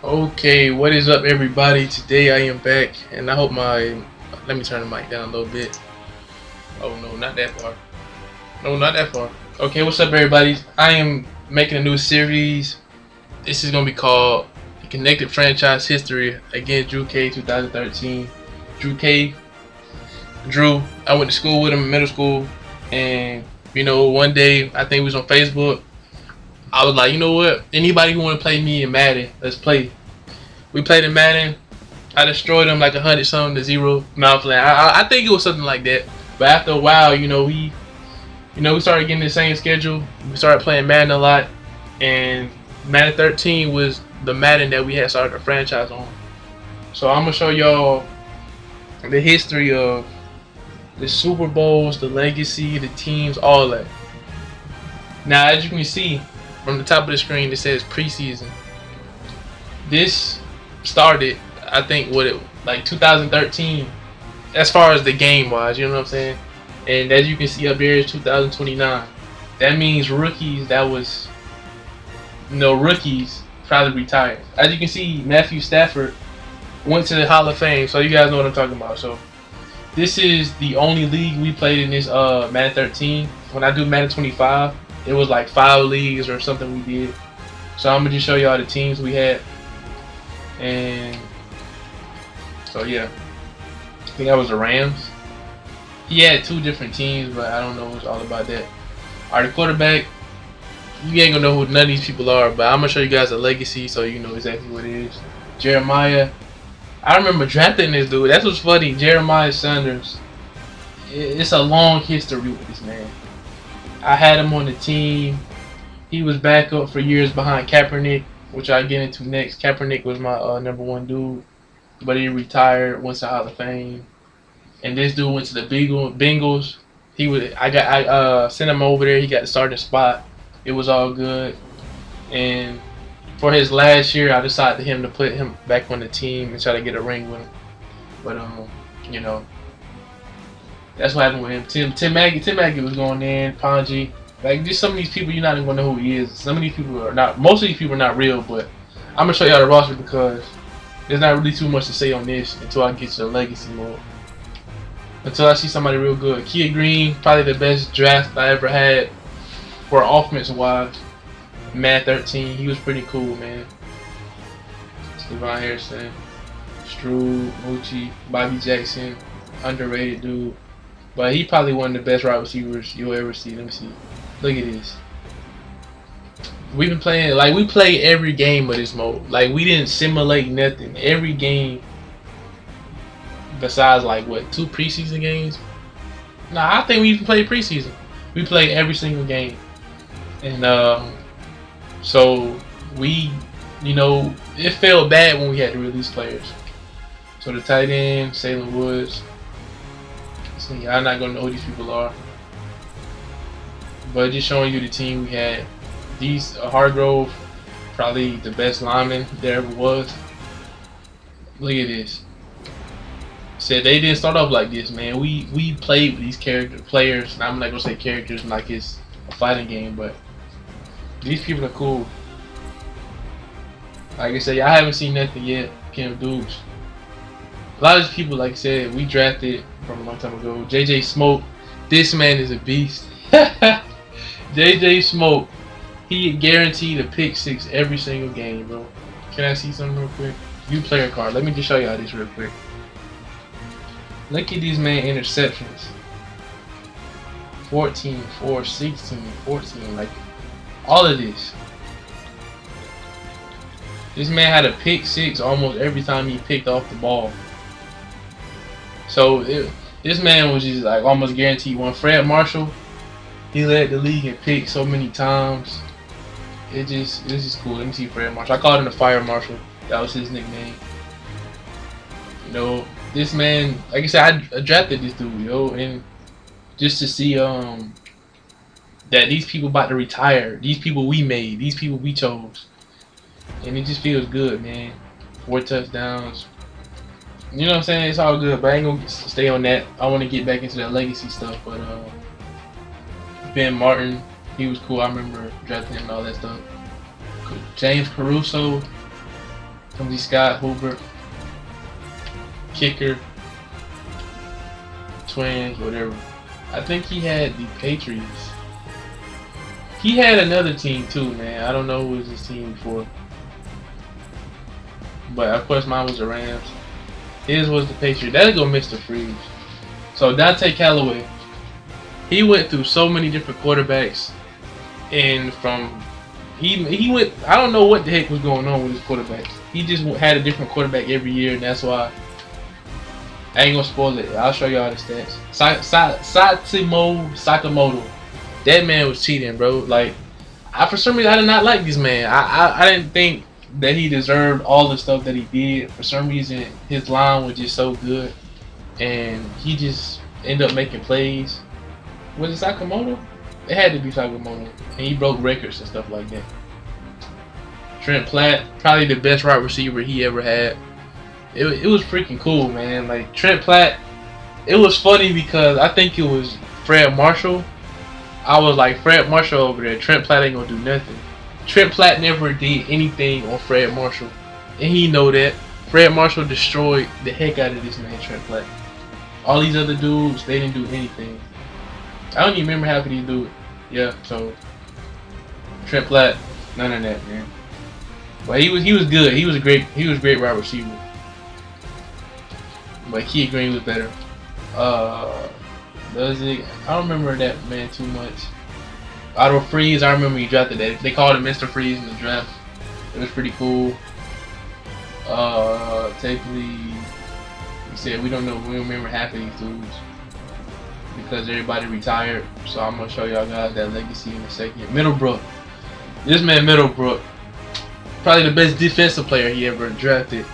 Okay, what is up, everybody? Today I am back, and I hope my... Let me turn the mic down a little bit. Oh no, not that far. No, not that far. Okay, what's up, everybody? I am making a new series. This is gonna be called the Connected Franchise History Against drewk2013. Drew, I went to school with him in middle school, and one day I think we was on Facebook. I was like, you know what? Anybody who want to play me in Madden, let's play. We played in Madden. I destroyed him like 100 something to 0. No, I'm playing. I think it was something like that. But after a while, we started getting the same schedule. We started playing Madden a lot, and Madden 13 was the Madden that we had started the franchise on. So I'm gonna show y'all the history of the Super Bowls, the legacy, the teams, all that. Now, as you can see from the top of the screen, it says preseason. This started, I think, like 2013, as far as the game wise, you know what I'm saying? And as you can see up there is 2029. That means rookies that was, rookies probably retired. As you can see, Matthew Stafford went to the Hall of Fame, so you guys know what I'm talking about. So this is the only league we played in this Madden 13. When I do Madden 25, it was like 5 leagues or something we did. So I'm gonna just show y'all the teams we had. And so yeah, I think that was the Rams. He had 2 different teams, but I don't know what's all about that. Alright, the quarterback, you ain't gonna know who none of these people are, but I'm gonna show you guys a legacy so you know exactly what it is. Jeremiah, I remember drafting this dude. That's what's funny. Jeremiah Sanders. It's a long history with this man. I had him on the team. He was backup for years behind Kaepernick, which I'll get into next. Kaepernick was my #1 dude, but he retired, went to Hall of Fame. And this dude went to the Bengals. I sent him over there. He got the starting spot. It was all good. And for his last year, I decided to put him back on the team and try to get a ring with him. But that's what happened with him. Tim Maggie was going in. Ponji, like, just some of these people you're not even gonna know who he is. Some of these people are not. Most of these people are not real. But I'm gonna show y'all the roster because there's not really too much to say on this until I get to the legacy mode. Until I see somebody real good. Kia Green, probably the best draft I ever had for offense wise. Madden 13, he was pretty cool, man. Stevan Harrison, Stroud, Moochie, Bobby Jackson, underrated dude. But he probably one of the best wide receivers you'll ever see. Let me see. Look at this. We've been playing, like, we play every game of this mode. Like, we didn't simulate nothing. Every game, besides like what, 2 preseason games. Nah, I think we even played preseason. We played every single game, and so we, it felt bad when we had to release players. So the tight end, Salem Woods. So I'm not gonna know who these people are, but just showing you the team we had. These Hargrove, probably the best lineman there ever was. Look at this. Said they didn't start off like this, man. We played with these players. And I'm not gonna say characters like it's a fighting game, but these people are cool. Like I said, I haven't seen nothing yet. Kim Dukes. A lot of these people, like I said, we drafted from a long time ago. JJ Smoke. This man is a beast. JJ Smoke. He guaranteed a pick 6 every single game, bro. Can I see something real quick? View player card. Let me just show y'all this real quick. Look at these man interceptions. 14, 4, 16, 14, like all of this. This man had a pick 6 almost every time he picked off the ball. So this man was just like almost guaranteed one. Fred Marshall, he led the league in picks so many times. This is cool. Let me see Fred Marshall. I called him the Fire Marshal. That was his nickname. This man, like I said, I drafted this dude, and just to see that these people about to retire, these people we made, these people we chose, and it just feels good, man. 4 touchdowns. You know what I'm saying? It's all good, but I ain't gonna stay on that. I want to get back into that legacy stuff. But Ben Martin, he was cool. I remember drafting him and all that stuff. James Caruso, Tony Scott, Hoover, kicker, Twins, whatever. I think he had the Patriots. He had another team too, man. I don't know who was his team before. But of course mine was the Rams. His was the Patriots. That'll go Mr. Freeze. So Dante Callaway, he went through so many different quarterbacks, and from he went. I don't know what the heck was going on with his quarterbacks. He just had a different quarterback every year, and that's why I ain't gonna spoil it. I'll show y'all the stats. Satsimo Sakamoto, that man was cheating, bro. Like, for some reason I did not like this man. I didn't think that he deserved all the stuff that he did. For some reason his line was just so good, and he just ended up making plays. Was it Sakamoto? It had to be Sakamoto, and he broke records and stuff like that. Trent Platt, probably the best wide receiver he ever had. It was freaking cool, man. Like, Trent Platt, it was funny because I think it was Fred Marshall. I was like, Fred Marshall over there, Trent Platt ain't gonna do nothing. Trent Platt never did anything on Fred Marshall, and he know that. Fred Marshall destroyed the heck out of this man, Trent Platt. All these other dudes, they didn't do anything. I don't even remember half of these dudes. Yeah, so Trent Platt, none of that, man. But he was good. He was a great wide receiver. But Keith Green was better. Does it? I don't remember that man too much. Otto Freeze, I remember he drafted that. They called him Mr. Freeze in the draft. It was pretty cool. Technically, he said we don't remember half of these dudes because everybody retired. So I'm gonna show y'all guys that legacy in a second. Middlebrook, this man Middlebrook, probably the best defensive player he ever drafted.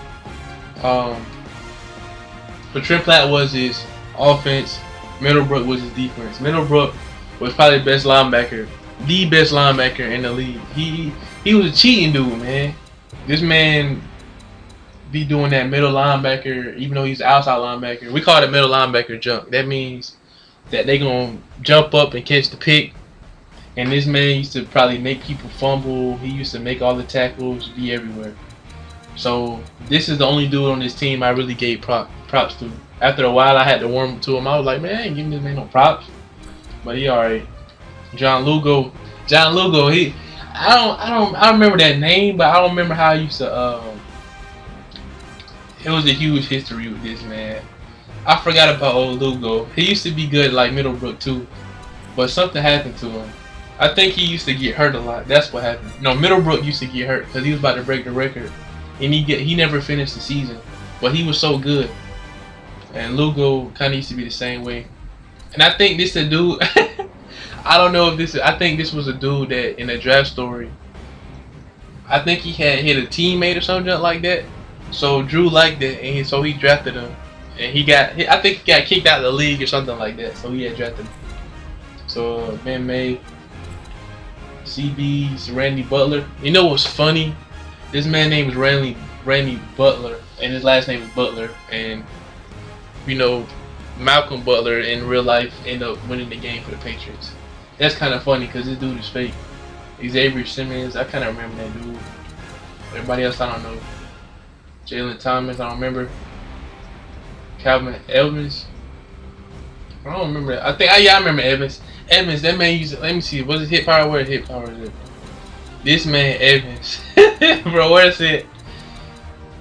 But Trent Platt was his offense. Middlebrook was his defense. Middlebrook was probably the best linebacker in the league. He was a cheating dude, man. This man be doing that middle linebacker, even though he's an outside linebacker. We call it middle linebacker jump. That means that they gonna jump up and catch the pick. And this man used to probably make people fumble. He used to make all the tackles, be everywhere. So this is the only dude on this team I really gave props to. After a while, I had to warm up to him. I was like, man, I ain't giving this man no props. But he alright. John Lugo. I don't remember that name, but I don't remember how I used to. It was a huge history with this man. I forgot about old Lugo. He used to be good like Middlebrook too, but something happened to him. I think he used to get hurt a lot. That's what happened. No, Middlebrook used to get hurt because he was about to break the record, and he never finished the season. But he was so good. And Lugo kind of used to be the same way. And I think this is a dude. I don't know if this is. I think this was a dude that in a draft story. I think he had hit a teammate or something like that. So Drew liked it, and so he drafted him. And I think he got kicked out of the league or something like that. So he had drafted him. So Ben May, CB's Randy Butler. You know what's funny? This man's name is Randy Butler, and his last name is Butler. And you know, Malcolm Butler in real life ended up winning the game for the Patriots. That's kind of funny because this dude is fake. Xavier Simmons, I kind of remember that dude. Everybody else, I don't know. Jalen Thomas, I don't remember. Calvin Evans, I don't remember that. I remember Evans. Evans, that man used to, let me see, was it hit power? Where hit power is it? This man Evans. Bro, where is it?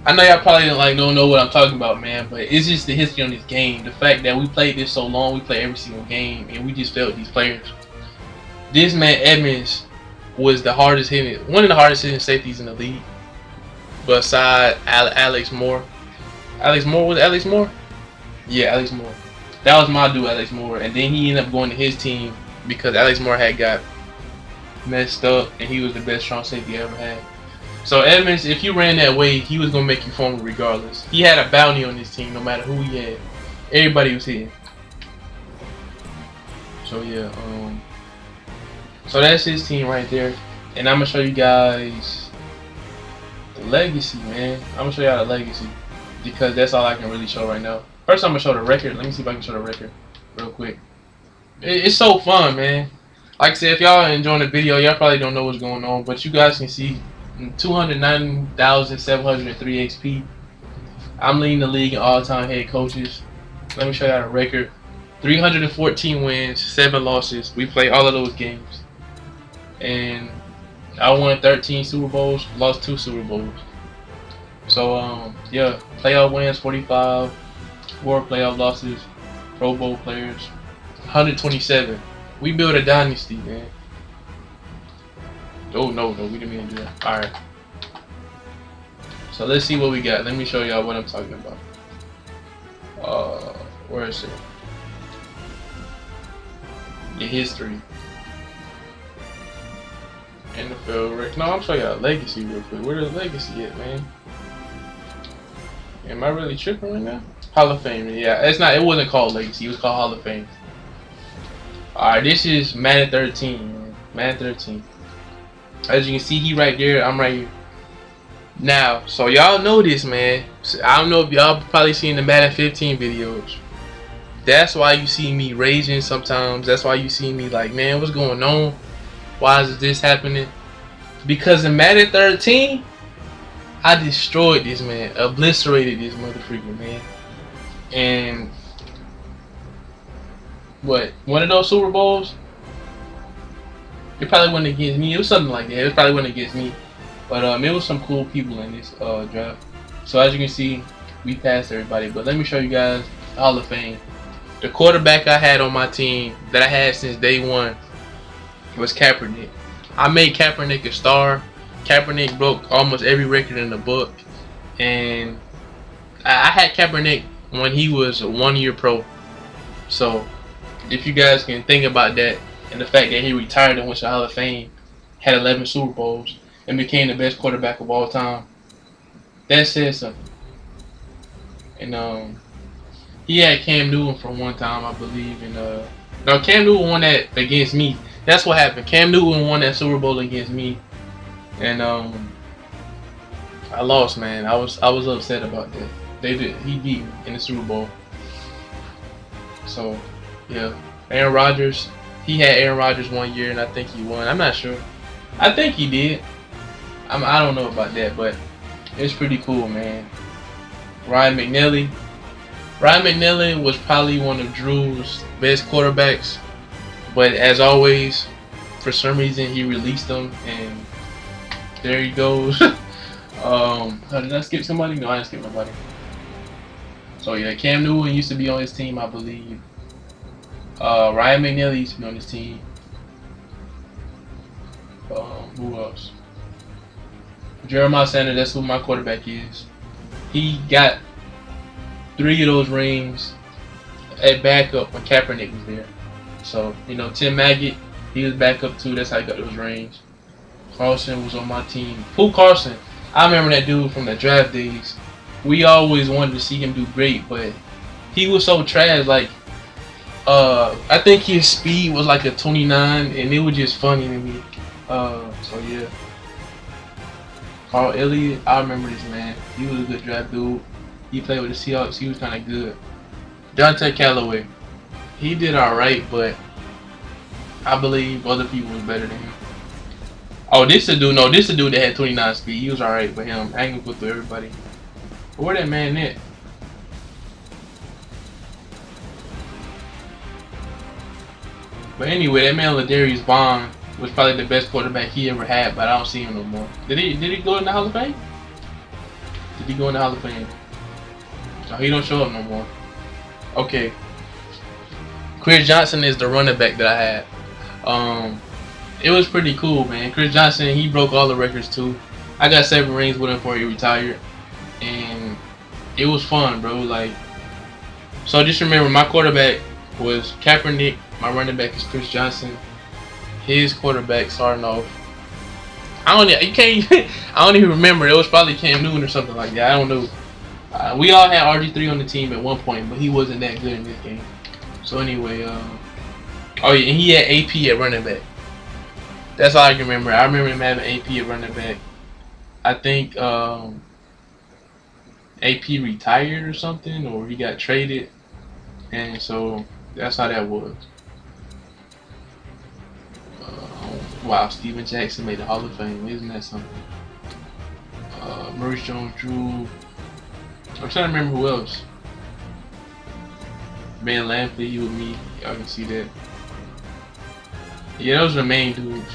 I know y'all probably don't know what I'm talking about, man, but it's just the history on this game. The fact that we played this so long, we play every single game, and we just felt these players. This man Evans was the hardest hitting, one of the hardest hitting safeties in the league, beside Alex Moore. Alex Moore, was it Alex Moore? Yeah, Alex Moore. That was my dude, Alex Moore, and then he ended up going to his team because Alex Moore had got messed up, and he was the best strong safety I ever had. So Evans, if you ran that way, he was gonna make you fumble regardless. He had a bounty on his team, no matter who he had. Everybody was hitting. So yeah, so that's his team right there, and I'm gonna show you guys the legacy, man. I'm gonna show y'all the legacy because that's all I can really show right now. First, I'm gonna show the record. Let me see if I can show the record real quick. It's so fun, man. Like I said, if y'all are enjoying the video, y'all probably don't know what's going on, but you guys can see 209,703 XP. I'm leading the league in all-time head coaches. Let me show you the record. 314 wins, 7 losses. We played all of those games. And I won 13 Super Bowls, lost 2 Super Bowls. So, yeah, playoff wins 45, 4 playoff losses, Pro Bowl players 127. We built a dynasty, man. Oh, no, we didn't mean to do that. Alright. So let's see what we got. Let me show y'all what I'm talking about. Where is it? The history. NFL record. No, I'm showing y'all legacy real quick. Where the legacy at, man? Am I really tripping right now? Hall of Fame. Yeah, it's not. It wasn't called legacy. It was called Hall of Fame. All right, this is Madden 13. Man. Madden 13. As you can see, he right there. I'm right here. Now, so y'all know this, man. I don't know if y'all probably seen the Madden 15 videos. That's why you see me raging sometimes. That's why you see me like, man, what's going on? Why is this happening? Because in Madden 13, I destroyed this man, obliterated this motherfucker, man. And what? One of those Super Bowls? It probably wasn't against me. It was something like that. It probably wasn't against me. But it was some cool people in this draft. So as you can see, we passed everybody. But let me show you guys the Hall of Fame. The quarterback I had on my team that I had since day one was Kaepernick. I made Kaepernick a star. Kaepernick broke almost every record in the book. And I had Kaepernick when he was a 1-year pro. So if you guys can think about that and the fact that he retired and went to the Hall of Fame, had 11 Super Bowls, and became the best quarterback of all time, that says something. And he had Cam Newton for one time, I believe. And no, Cam Newton won that against me. That's what happened. Cam Newton won that Super Bowl against me, and I lost, man. I was upset about that. He beat me in the Super Bowl. So yeah, Aaron Rodgers. He had Aaron Rodgers 1 year, and I think he won. I'm not sure. I think he did. I don't know about that, but it's pretty cool, man. Ryan McNally. Ryan McNally was probably one of Drew's best quarterbacks, but as always, for some reason he released him, and there he goes. Did I skip somebody? No, I didn't skip nobody. So yeah, Cam Newton used to be on his team, I believe. Ryan McNally used to be on his team. Who else? Jeremiah Sanders, that's who my quarterback is. He got 3 of those rings at backup when Kaepernick was there. So, you know, Tim Maggot, he was backup too. That's how he got those rings. Carson was on my team. Pooh Carson, I remember that dude from the draft days. We always wanted to see him do great, but he was so trash. Like, I think his speed was like a 29, and it was just funny to me. So yeah. Carl Elliott, I remember this man. He was a good draft dude. He played with the Seahawks. He was kind of good. Dante Callaway, he did alright, but I believe other people was better than him. Oh, this a dude. No, this a dude that had 29 speed. He was alright, but him, I ain't gonna go through everybody. But where that man at? But anyway, that man Ladarius Vaughn was probably the best quarterback he ever had, but I don't see him no more. Did he go in the Hall of Fame? Did he go in the Hall of Fame? No, he don't show up no more. Okay. Chris Johnson is the running back that I had. It was pretty cool, man. Chris Johnson, he broke all the records too. I got 7 rings with him before he retired, and it was fun, bro. Like, so just remember, my quarterback was Kaepernick. My running back is Chris Johnson. His quarterback starting off, I don't even remember. It was probably Cam Newton or something like that. I don't know. We all had RG3 on the team at one point, but he wasn't that good in this game. So anyway, oh yeah, and he had AP at running back. That's all I can remember. I remember him having AP at running back. I think AP retired or something, or he got traded, and so that's how that was. Wow, Steven Jackson made the Hall of Fame. Isn't that something? Maurice Jones-Drew. I'm trying to remember who else. Ben Lampley, he with me. Y'all can see that. Yeah, those are the main dudes.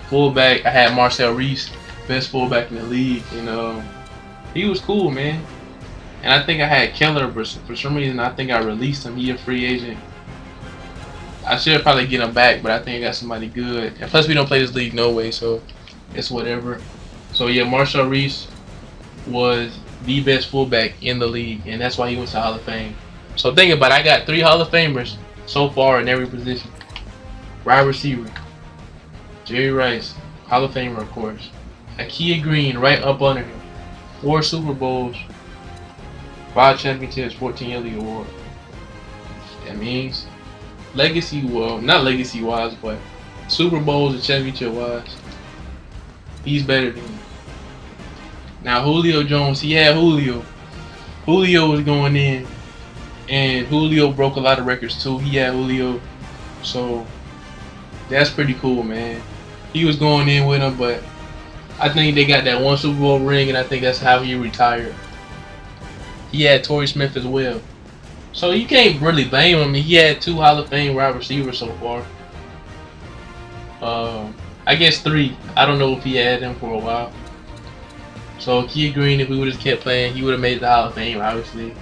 Fullback, I had Marcel Reese, best fullback in the league, and he was cool, man. And I think I had Keller, but for some reason I think I released him. He a free agent. I should probably get him back, but I think I got somebody good. And plus, we don't play this league no way, so it's whatever. So yeah, Marcel Reese was the best fullback in the league, and that's why he went to Hall of Fame. So think about it, I got 3 Hall of Famers so far in every position. Wide receiver, Jerry Rice, Hall of Famer of course. Akia Green right up under him. 4 Super Bowls, 5 championships, 14 Elite Award. That means legacy, well, not legacy wise, but Super Bowls and championship wise, he's better than him. Now Julio Jones, he had Julio. Julio was going in, and Julio broke a lot of records too. He had Julio, so that's pretty cool, man. He was going in with him, but I think they got that 1 Super Bowl ring, and I think that's how he retired. He had Torrey Smith as well. So you can't really blame him. He had 2 Hall of Fame wide receivers so far. I guess 3. I don't know if he had them for a while. So Akia Green, if we would have kept playing, he would have made the Hall of Fame, obviously.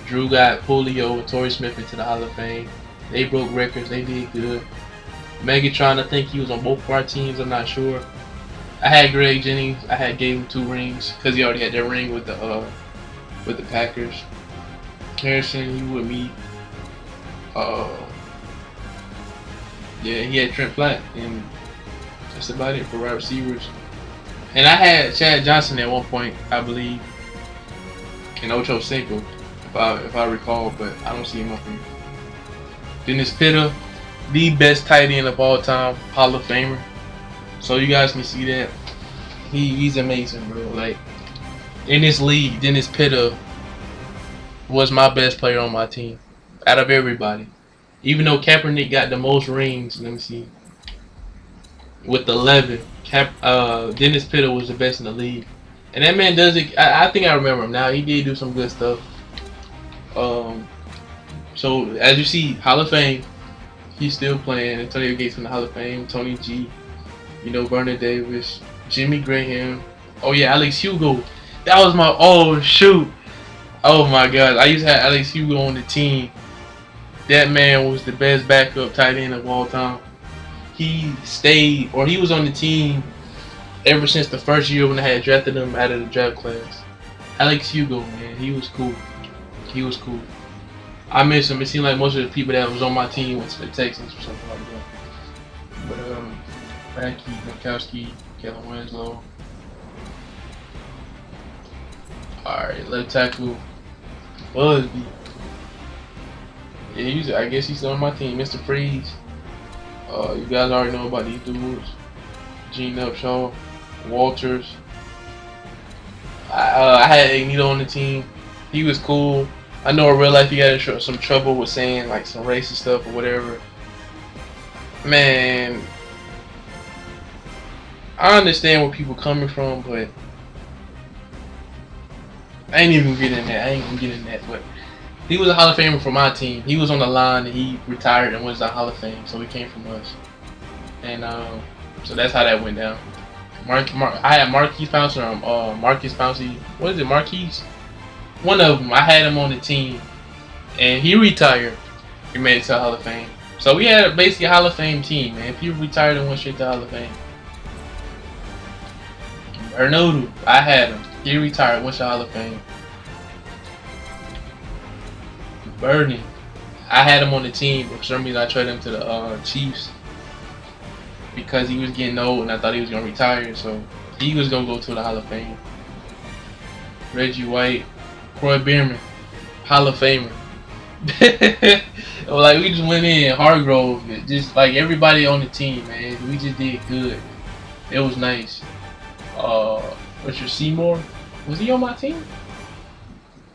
Drew got Julio and Torrey Smith into the Hall of Fame. They broke records. They did good. Megatron, I think he was on both of our teams. I'm not sure. I had Greg Jennings. I gave him 2 rings because he already had that ring with the Packers. Harrison, he with me. Yeah, he had Trent Platt, and that's about it for wide receivers. And I had Chad Johnson at one point, I believe, and Ocho Cinco, if I recall, but I don't see him up here. Dennis Pitta, the best tight end of all time, Hall of Famer. So you guys can see that he's amazing, bro. Like in this league, Dennis Pitta was my best player on my team out of everybody. Even though Kaepernick got the most rings, let me see, with 11, Dennis Pitta was the best in the league. And that man does it. I think I remember him now. He did do some good stuff. So as you see, Hall of Fame, he's still playing. Antonio Gates in the Hall of Fame. Tony G, Vernon Davis, Jimmy Graham. Oh yeah, Alex Hugo. That was my, oh shoot. Oh my God, I used to have Alex Hugo on the team. That man was the best backup tight end of all time. He stayed, or he was on the team ever since the first year when I had drafted him out of the draft class. Alex Hugo, man, he was cool. He was cool. I miss him. It seemed like most of the people that was on my team went to the Texans or something like that. But Racky, Gronkowski, Kellen Winslow. Alright, left tackle, Busby. Yeah, I guess he's on my team. Mr. Freeze. You guys already know about these dudes. Gene Upshaw, Walters. I had Agnito on the team. He was cool. I know in real life he got in some trouble with saying like some racist stuff or whatever. Man, I understand where people coming from, but I ain't even gonna get in that. I ain't gonna get in that. But he was a Hall of Famer for my team. He was on the line and he retired and was a Hall of Fame, so he came from us. And so that's how that went down. I had Marquise Pouncey, Marcus Pouncey. What is it, Marquise? One of them. I had him on the team, and he retired. He made it to the Hall of Fame. So we had basically a Hall of Fame team, man. People retired and went straight to Hall of Fame. Ernodu, I had him. He retired, went to Hall of Fame. Bernie, I had him on the team, but for some reason I traded him to the Chiefs because he was getting old and I thought he was gonna retire, so he was gonna go to the Hall of Fame. Reggie White, Croy Bierman, Hall of Famer. Like we just went in, Hargrove, just like everybody on the team, man. We just did good. It was nice. Richard Seymour, was he on my team?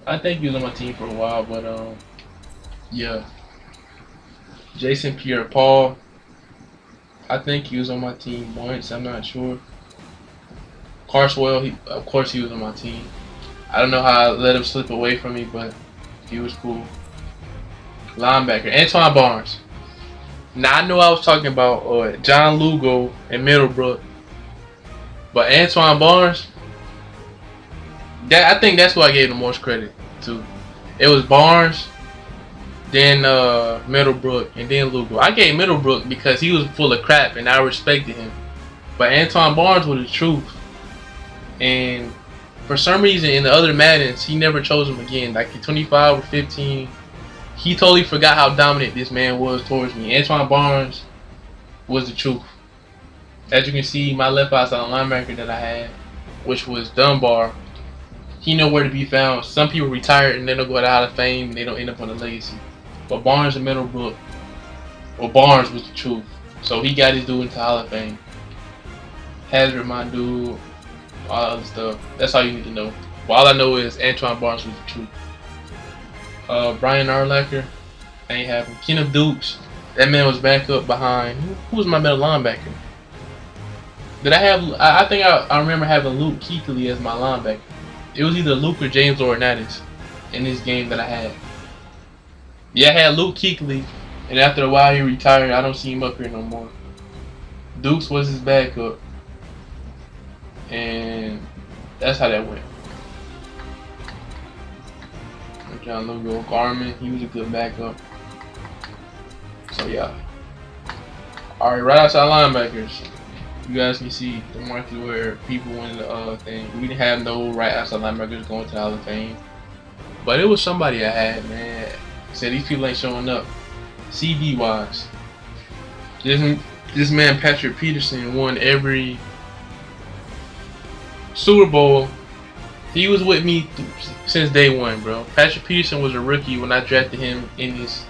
I think he was on my team for a while, but yeah. Jason Pierre-Paul, I think he was on my team once. I'm not sure. Carswell, of course he was on my team. I don't know how I let him slip away from me, but he was cool. Linebacker, Antoine Barnes. Now I know I was talking about John Lugo and Middlebrook, but Antoine Barnes, I think that's who I gave the most credit to. It was Barnes, then Middlebrook, and then Lugo. I gave Middlebrook because he was full of crap and I respected him. But Antoine Barnes was the truth. And for some reason in the other Maddens, he never chose him again. Like in 25 or 15, he totally forgot how dominant this man was towards me. Antoine Barnes was the truth. As you can see, my left outside linebacker that I had, which was Dunbar, he nowhere to be found. Some people retired and then they'll go to the Hall of Fame and they don't end up on the legacy. But Barnes and Middlebrook, well, Barnes was the truth. So he got his dude into Hall of Fame. Hazard, my dude, all other stuff. That's all you need to know. But all I know is Antoine Barnes was the truth. Brian Urlacher, I ain't have him. Kenneth Dukes, that man was back up behind. Who was my middle linebacker? Did I have? I think I remember having Luke Kuechly as my linebacker. It was either Luke or James Laurinaitis in this game that I had. Yeah, I had Luke Kuechly, and after a while he retired. I don't see him up here no more. Dukes was his backup, and that's how that went. John Lugo, Garmin, he was a good backup. So yeah. Alright, right outside linebackers. You guys can see the market where people win the thing. We didn't have no right outside linebackers going to the Hall of Fame. But it was somebody I had, man. Said these people ain't showing up. CB wise. This man Patrick Peterson won every Super Bowl. He was with me since day one, bro. Patrick Peterson was a rookie when I drafted him in this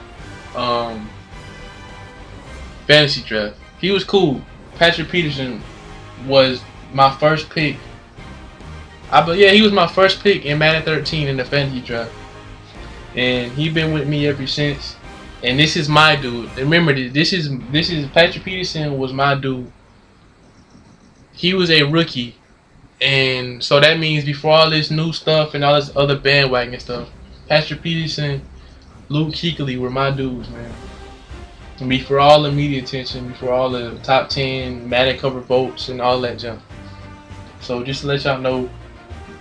fantasy draft. He was cool. Patrick Peterson was my first pick. Yeah, he was my first pick in Madden 13 in the fantasy draft. And he been with me ever since. And this is my dude. Remember, this is Patrick Peterson was my dude. He was a rookie. And so that means before all this new stuff and all this other bandwagon stuff, Patrick Peterson, Luke Kuechly were my dudes, man. And before all the media attention, before all the top 10 Madden cover votes and all that junk. So just to let y'all know,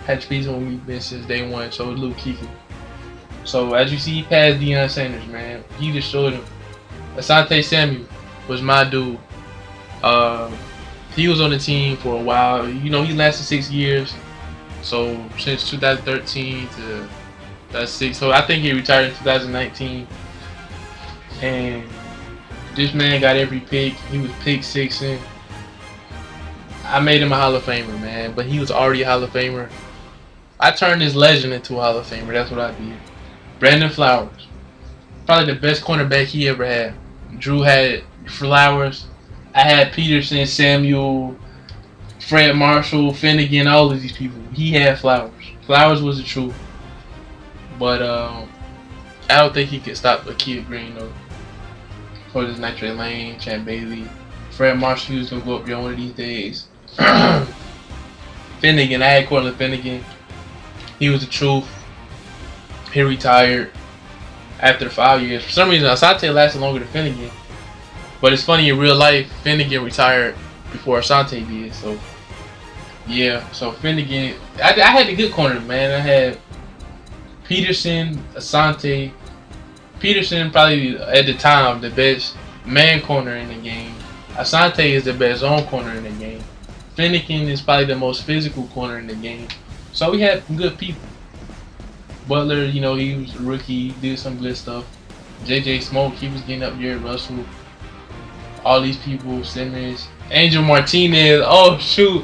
Patrick Peterson with me been since day one. So Luke Kuechly. So as you see, he passed Deion Sanders, man. He just showed him. Asante Samuel was my dude. He was on the team for a while. You know, he lasted 6 years. So since 2013 to 2006. So I think he retired in 2019. And this man got every pick. He was pick 6 in. I made him a Hall of Famer, man. But he was already a Hall of Famer. I turned this legend into a Hall of Famer. That's what I did. Brandon Flowers. Probably the best cornerback he ever had. Drew had Flowers. I had Peterson, Samuel, Fred Marshall, Finnegan, all of these people. He had Flowers. Flowers was the truth. But I don't think he could stop Akil Green though. For this Nitrate Lane, Champ Bailey, Fred Marshall, he was gonna go up there one of these days. Finnegan, I had Cortland Finnegan. He was the truth. He retired after 5 years. For some reason, Asante lasted longer than Finnegan. But it's funny, in real life, Finnegan retired before Asante did. So, yeah. So, Finnegan, I had the good corner, man. I had Peterson, Asante. Peterson, probably at the time, the best man corner in the game. Asante is the best zone corner in the game. Finnegan is probably the most physical corner in the game. So, we had good people. Butler, you know, he was a rookie, did some good stuff. JJ Smoke, he was getting up there. Russell. All these people, Simmons, Angel Martinez. Oh shoot,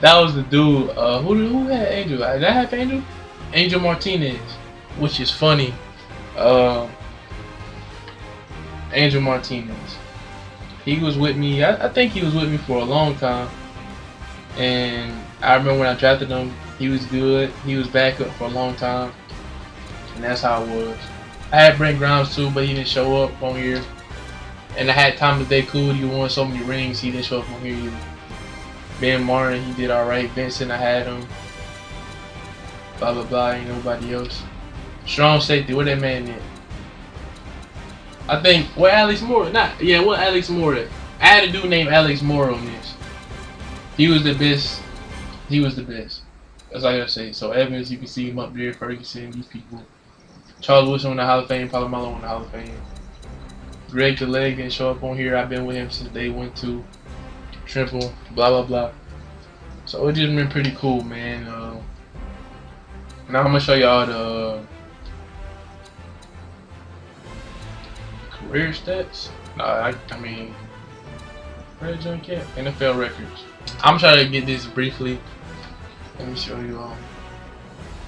that was the dude. Who had Angel? Did I have Angel? Angel Martinez, which is funny. Angel Martinez. He was with me. I think he was with me for a long time. And I remember when I drafted him, he was good. He was back up for a long time, and that's how it was. I had Brent Grimes too, but he didn't show up on here. And I had Thomas Day Cool. He won so many rings, he didn't show up on here either. Ben Martin, he did alright. Vincent, I had him. Blah blah blah. Ain't nobody else. Strong safety. What that man did? I think what Alex Moore. Not yeah. What Alex Moore? I had a dude named Alex Moore on this. He was the best. He was the best. That's all I gotta say. So Evans, you can see him up there. Ferguson, these people. Charles Wilson in the Hall of Fame. Palomalo in the Hall of Fame. Greg the Leg didn't show up on here. I've been with him since day 1, 2. Triple. Blah blah blah. So it just been pretty cool, man. Now I'm gonna show y'all the career stats. Nah, I mean, Red Junk Cap, NFL records. I'm trying to get this briefly. Let me show you all.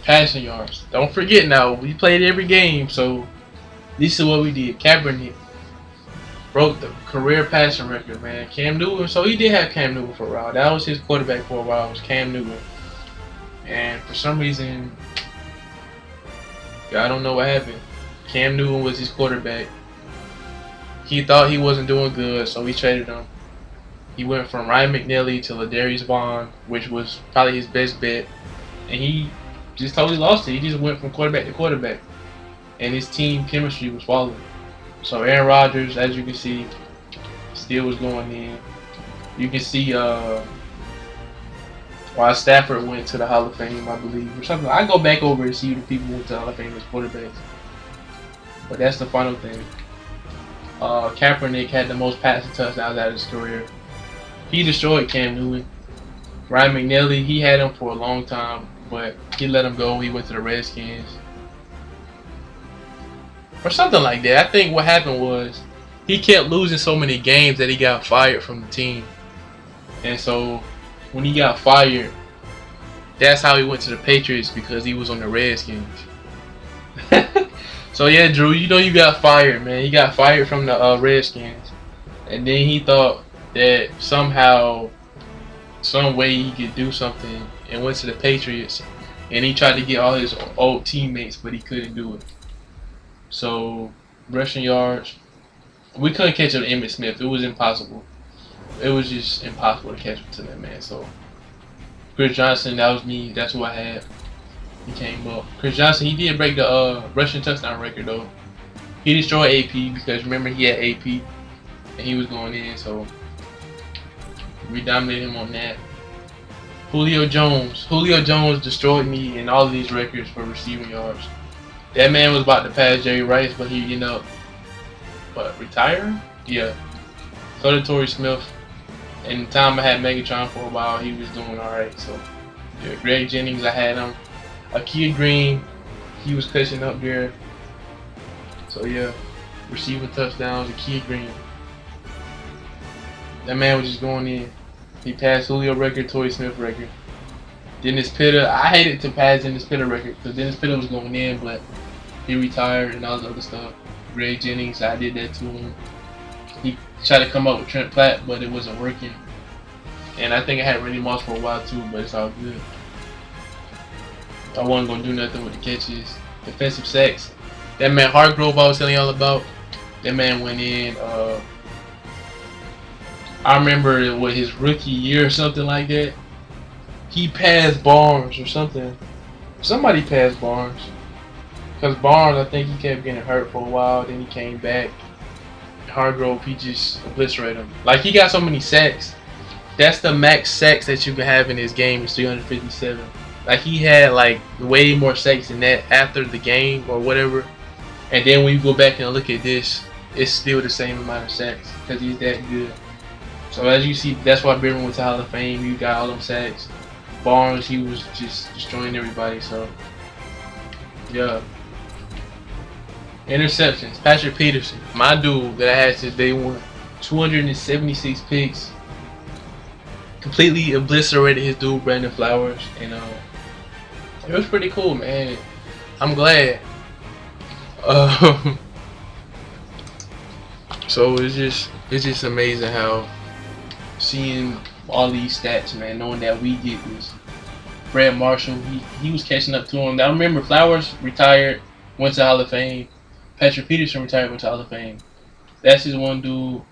Passing yards. Don't forget now, we played every game, so this is what we did. Kaepernick broke the career passing record, man. Cam Newton, so he did have Cam Newton for a while. That was his quarterback for a while, was Cam Newton. And for some reason, I don't know what happened. Cam Newton was his quarterback. He thought he wasn't doing good, so we traded him. He went from Ryan McNally to Ladarius Vaughn, which was probably his best bet. And he just totally lost it. He just went from quarterback to quarterback. And his team chemistry was falling. So Aaron Rodgers, as you can see, still was going in. You can see why Stafford went to the Hall of Fame, I believe, or something. I go back over and see the people who went to the Hall of Fame as quarterbacks. But that's the final thing. Kaepernick had the most passing touchdowns out of his career. He destroyed Cam Newton. Ryan McNally, he had him for a long time, but he let him go. He went to the Redskins. Or something like that. I think what happened was he kept losing so many games that he got fired from the team. And so when he got fired, that's how he went to the Patriots, because he was on the Redskins. So yeah, Drew, you know you got fired, man. He got fired from the Redskins. And then he thought that somehow, some way he could do something, and went to the Patriots. And he tried to get all his old teammates, but he couldn't do it. So, rushing yards, we couldn't catch up to Emmitt Smith. It was impossible. It was just impossible to catch up to that man. So, Chris Johnson, that was me. That's who I had. He came up. Chris Johnson, he did break the rushing touchdown record, though. He destroyed AP, because remember, he had AP, and he was going in. So, we dominated him on that. Julio Jones. Julio Jones destroyed me in all of these records for receiving yards. That man was about to pass Jerry Rice, but he, you know, retiring? Yeah. So did Torrey Smith. And the time I had Megatron for a while, he was doing alright. So, yeah, Greg Jennings, I had him. Akeem Green, he was catching up there. So, yeah, receiving touchdowns, Akeem Green. That man was just going in. He passed Julio record, Torrey Smith record. Dennis Pitta, I hated to pass Dennis Pitta record, because Dennis Pitta was going in, but he retired and all this other stuff. Greg Jennings, I did that to him. He tried to come up with Trent Platt, but it wasn't working. And I think I had Randy Moss for a while too, but it's all good. I wasn't going to do nothing with the catches. Defensive sacks. That man Hargrove I was telling y'all about, that man went in, I remember with his rookie year or something like that. He passed Barnes or something. Somebody passed Barnes. Because Barnes, I think he kept getting hurt for a while. Then he came back. Hargrove, he just obliterated him. Like, he got so many sacks. That's the max sacks that you can have in this game, is 357. Like, he had, like, way more sacks than that after the game or whatever. And then when you go back and look at this, it's still the same amount of sacks because he's that good. So as you see, that's why Bivens went to Hall of Fame. You got all them sacks. Barnes, he was just destroying everybody. So, yeah. Interceptions. Patrick Peterson, my dude that I had since day one. 276 picks. Completely obliterated his dude Brandon Flowers, and it was pretty cool, man. I'm glad. So it's just amazing how seeing all these stats, man, knowing that we get this. Brad Marshall, he was catching up to him. I remember Flowers retired, went to Hall of Fame. Patrick Peterson retired, went to Hall of Fame. That's his one dude.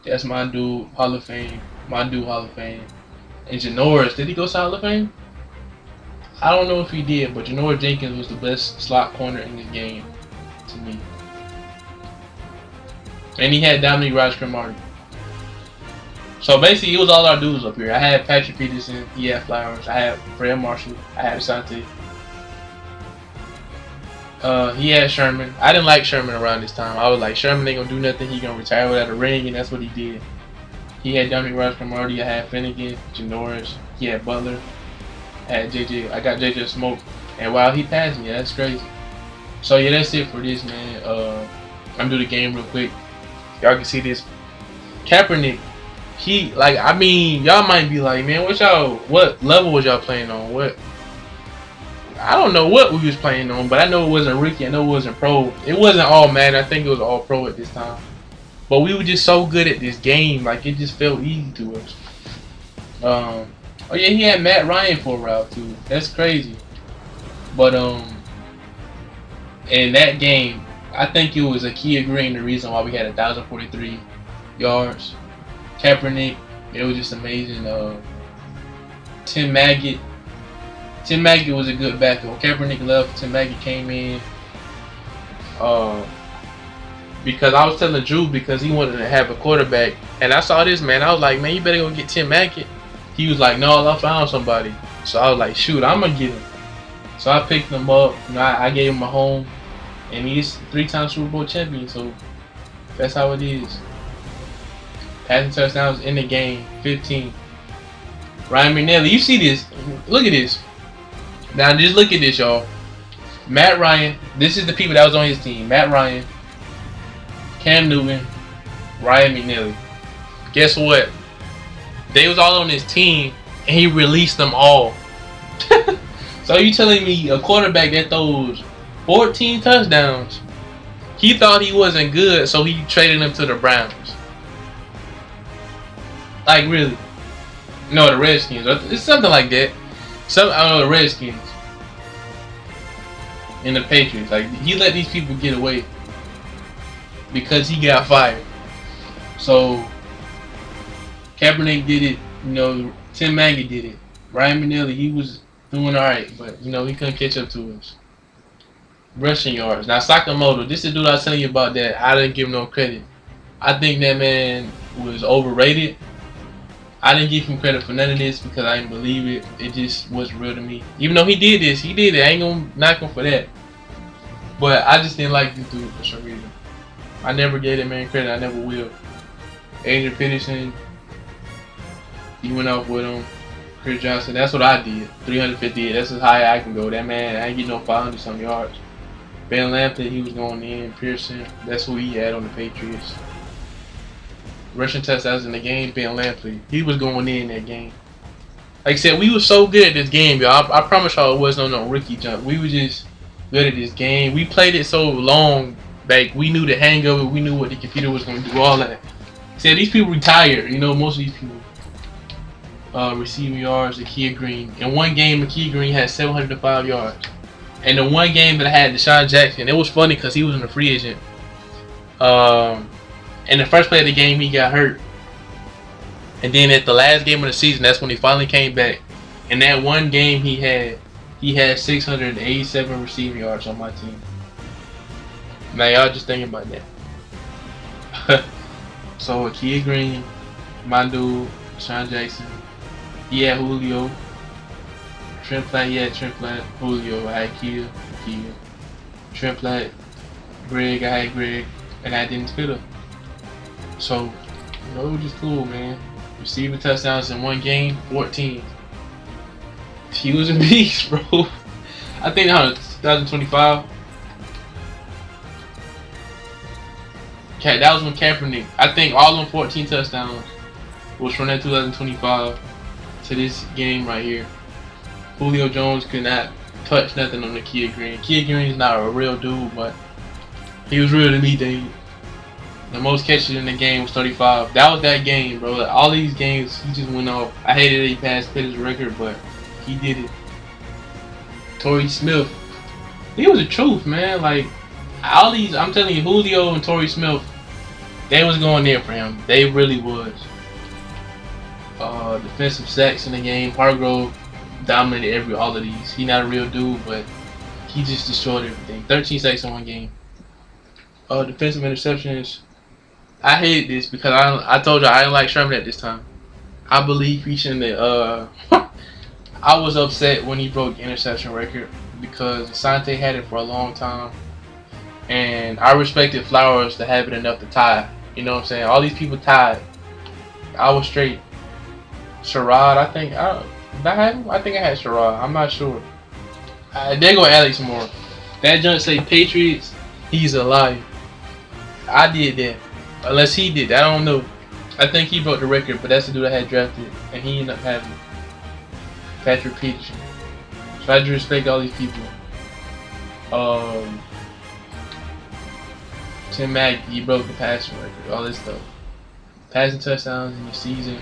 That's my dude, Hall of Fame. My dude, Hall of Fame. And Janoris, did he go to Hall of Fame? I don't know if he did, but Janoris Jenkins was the best slot corner in this game to me. And he had Dominique Rodgers-Cromartie. So basically, it was all our dudes up here. I had Patrick Peterson, he had Flowers, I had Fred Marshall, I had Asante. He had Sherman. I didn't like Sherman around this time. I was like, Sherman ain't gonna do nothing. He gonna retire without a ring, and that's what he did. He had Dominique Rodgers-Cromartie. I had Finnegan, Janoris. He had Butler. I had JJ. I got JJ Smoke. And wow, he passed me. That's crazy. So yeah, that's it for this, man. I'm gonna do the game real quick. Y'all can see this. Kaepernick. He like, I mean, y'all might be like, man, what level was y'all playing on? What? I don't know what we was playing on, but I know it wasn't rookie. I know it wasn't pro. It wasn't all Madden. I think it was all pro at this time. But we were just so good at this game, like it just felt easy to us. Oh yeah, he had Matt Ryan for a route too. That's crazy. But in that game, I think it was Akia Green the reason why we had 1,043 yards. Kaepernick, it was just amazing. Tim Maggett. Tim Maggett was a good backup. When Kaepernick left, Tim Maggett came in. Because I was telling Drew because he wanted to have a quarterback, and I saw this, man. I was like, man, you better go get Tim Maggett. He was like, no, I found somebody. So I was like, shoot, I'm gonna get him. So I picked him up. You know, I gave him a home, and he's 3-time Super Bowl champion. So that's how it is. Passing touchdowns in the game, 15. Ryan McNally, you see this? Look at this. Now just look at this, y'all. Matt Ryan. This is the people that was on his team. Matt Ryan, Cam Newton, Ryan McNally. Guess what? They was all on his team, and he released them all. So you telling me a quarterback that throws 14 touchdowns, he thought he wasn't good, so he traded him to the Browns? Like really? No, the Redskins. It's something like that. I don't know, the Redskins and the Patriots. Like he let these people get away because he got fired. So Kaepernick did it. You know, Tim Maggett did it. Ryan McNally, he was doing all right, but you know he couldn't catch up to us. Rushing yards. Now Sakamoto, this is the dude I was telling you about that I didn't give him no credit. I think that man was overrated. I didn't give him credit for none of this because I didn't believe it. It just wasn't real to me. Even though he did this, he did it. I ain't gonna knock him for that. But I just didn't like this dude for some reason. I never gave that man credit. I never will. Adrian Peterson, he went off with him. Chris Johnson, that's what I did. 358. That's as high I can go. That man, I ain't getting no 500 some yards. Ben Lampley, he was going in. Pearson, that's who he had on the Patriots. Rushing touchdowns in the game, Ben Lampley. He was going in that game. Like I said, we were so good at this game, y'all. I promise y'all it wasn't no rookie jump. We were just good at this game. We played it so long back. We knew the hang of it. We knew what the computer was going to do, all that. Said these people retired. You know, most of these people. Receiving yards, Akia Green. In one game, Akia Green had 705 yards. And the one game that I had Deshaun Jackson, it was funny because he was a free agent. In the first play of the game, he got hurt. And then at the last game of the season, that's when he finally came back. In that one game he had 687 receiving yards on my team. Now y'all just thinking about that. So Akia Green, my dude, Deshaun Jackson. He had Julio. Trent Platt, he had Trent Platt. Julio, I had Kia. Trent Platt. Greg, I had Greg. And I didn't fit him. So, you know, it was just cool, man. Receiving touchdowns in one game, 14. He was a beast, bro. I think that was 2025. Okay, that was when Kaepernick. I think all them 14 touchdowns was from that 2025 to this game right here. Julio Jones could not touch nothing on the Akia Green. Akia Green is not a real dude, but he was real to me, dude. The most catches in the game was 35. That was that game, bro. Like, all these games, he just went off. I hated that he passed Pettis' record, but he did it. Torrey Smith, he was the truth, man. Like, all these, I'm telling you, Julio and Torrey Smith, they was going there for him. They really was. defensive sacks in the game. Hargrove dominated all of these. He not a real dude, but he just destroyed everything. 13 sacks in one game. Defensive interceptions. I hated this because I told you I didn't like Sherman at this time. I believe he shouldn't have. I was upset when he broke the interception record because Asante had it for a long time, and I respected Flowers to have it enough to tie. You know what I'm saying? All these people tied. I was straight. Sherrod, I think. Did I have him? I think I had Sherrod. I'm not sure. There go Alex Moore. That junk say Patriots. He's a liar. I did that. Unless he did. I don't know. I think he broke the record, but that's the dude I had drafted, and he ended up having it. Patrick Peterson. So I just respect all these people. Tim Mack, he broke the passing record. All this stuff. Passing touchdowns in the season.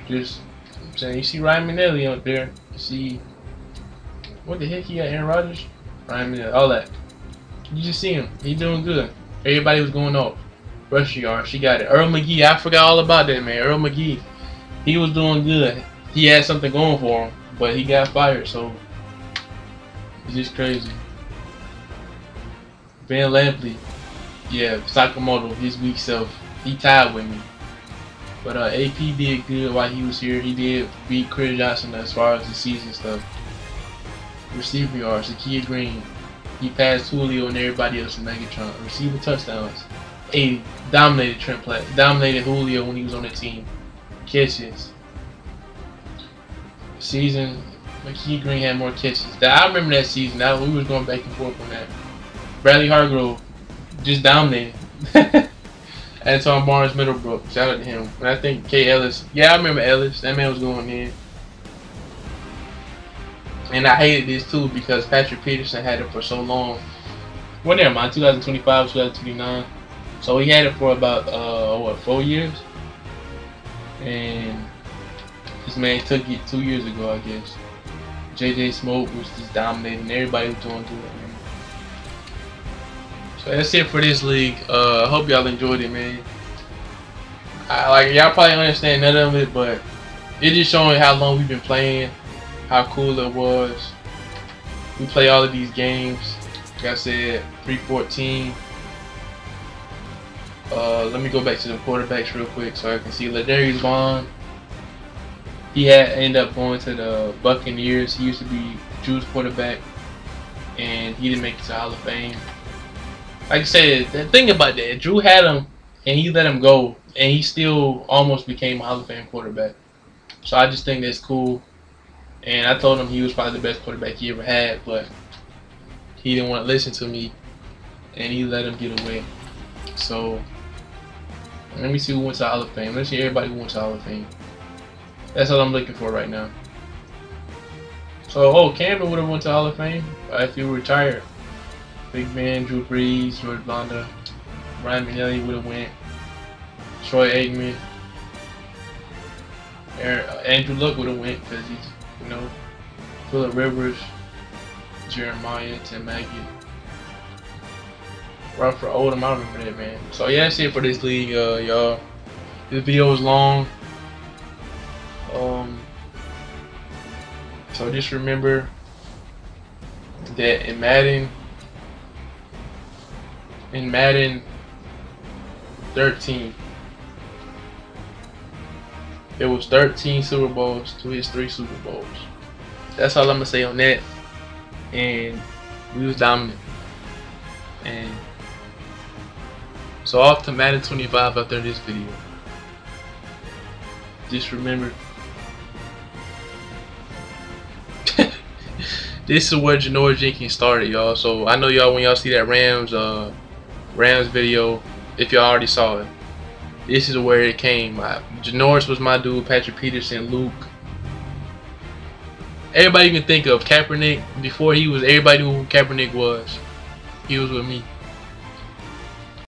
Just, I'm saying, you see Ryan Manelli up there. You see, what the heck he got, Aaron Rodgers? Ryan Manelli, all that. You just see him. He doing good. Everybody was going off. Rushing yards, she got it. Earl McGee, I forgot all about that, man. Earl McGee, he was doing good. He had something going for him, but he got fired, so it's just crazy. Van Lampley, yeah, Sakamoto, his weak self, he tied with me. But AP did good while he was here. He did beat Chris Johnson as far as the season stuff. Receiver yards, Zakia Green, he passed Julio and everybody else in Megatron. Receiver touchdowns, 80. Dominated Trent Platt. Dominated Julio when he was on the team. Catches. Season, McKee Green had more catches. I remember that season. We was going back and forth on that. Bradley Hargrove just dominated. Anton Barnes Middlebrook. Shout out to him. And I think K. Ellis. Yeah, I remember Ellis. That man was going in. And I hated this too because Patrick Peterson had it for so long. Well, never mind. 2025, 2029. So he had it for about, what, 4 years? And this man took it 2 years ago, I guess. JJ Smoke was just dominating. Everybody was doing good, man. So that's it for this league. I hope y'all enjoyed it, man. Like, y'all probably understand none of it, but it just showing how long we've been playing, how cool it was. We play all of these games. Like I said, 314. Let me go back to the quarterbacks real quick so I can see Ladarius Vaughn. He had ended up going to the Buccaneers. He used to be Drew's quarterback, and he didn't make it to Hall of Fame. Like I said, the thing about that, Drew had him, and he let him go, and he still almost became a Hall of Fame quarterback. So I just think that's cool. And I told him he was probably the best quarterback he ever had, but he didn't want to listen to me, and he let him get away. So let me see who went to Hall of Fame. Let's see everybody who went to Hall of Fame. That's all I'm looking for right now. So, Campbell would have went to Hall of Fame if he were retired. Big Ben, Drew Brees, George Blanda, Ryan Manelli would have went. Troy Aikman, Andrew Luck would have went because he's, you know, Phillip Rivers, Jeremiah, Tim Mackey. For Oldham, I remember that, man. So yeah, that's it for this league, y'all. This video was long. So just remember that in Madden 13, there was 13 Super Bowls to his 3 Super Bowls. That's all I'm gonna say on that. And we was dominant. And so off to Madden 25 after this video. Just remember, this is where Janoris Jenkins started, y'all. So I know y'all, when y'all see that Rams video, if y'all already saw it, this is where it came. Janoris was my dude. Patrick Peterson, Luke. Everybody you can think of. Kaepernick, before he was, everybody knew who Kaepernick was. He was with me.